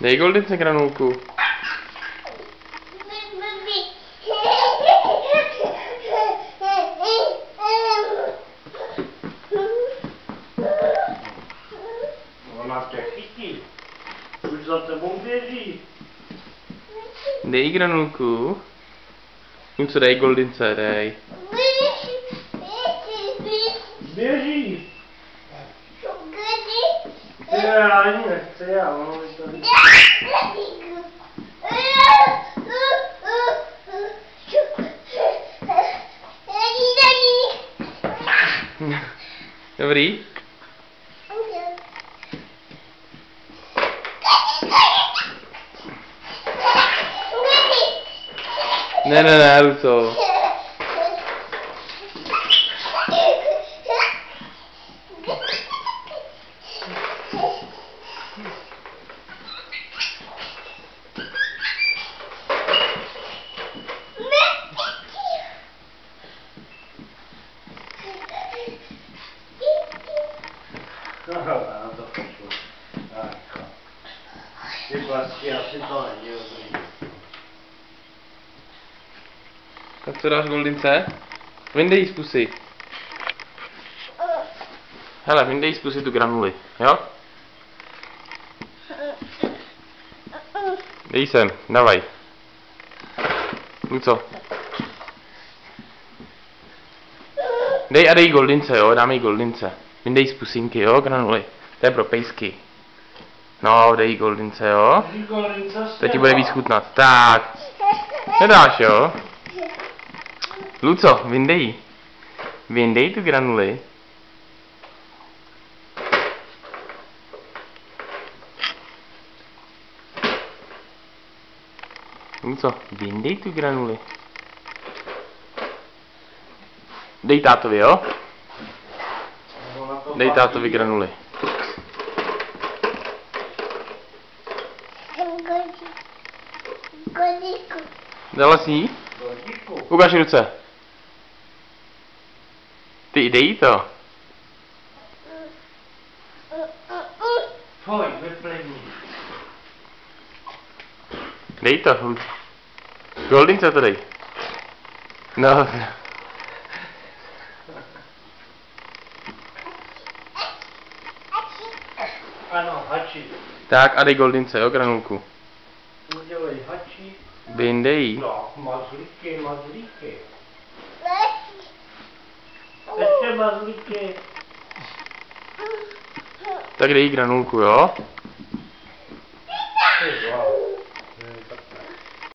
Dej Goldince granulku. Ona tě chytí. Už za tebou běží. Dej granulku. Co dej Goldince, dej. Běží. Já ani nechci, já ono mi to říct. Dobrý? Ne, Luco. Já to poču. Tak. Ty vlastně asi to není dobrý. Tak co dáš Goldince? Vyndej jí z pusy. Hele, vyndej jí z pusy tu granuli, jo? Dej sem, davaj. Luco. Dej a dej Goldince, jo? Dáme jí Goldince. Vyndej z pusinky, jo? Granuly. To je pro pejsky. No, dej jí Goldince, jo? To ti bude víc chutnat. Tak. Nedáš, jo? Luco, vyndej. Vyndej tu granuli. Luco, vyndej tu granuli. Dej tátovi, jo? Dej tátovi granuli. Dala si jí? Ukáž ruce. Ty, dej jí to. Pojď, vyplivni. Dej to. Goldince to dej. No. Ano, hači. Tak a dej Goldince, jo, granulku. Udělej hači. Vyndej jí. No, mazlíky, mazlíky. Ještě mazlíky. Tak dej jí granulku, jo.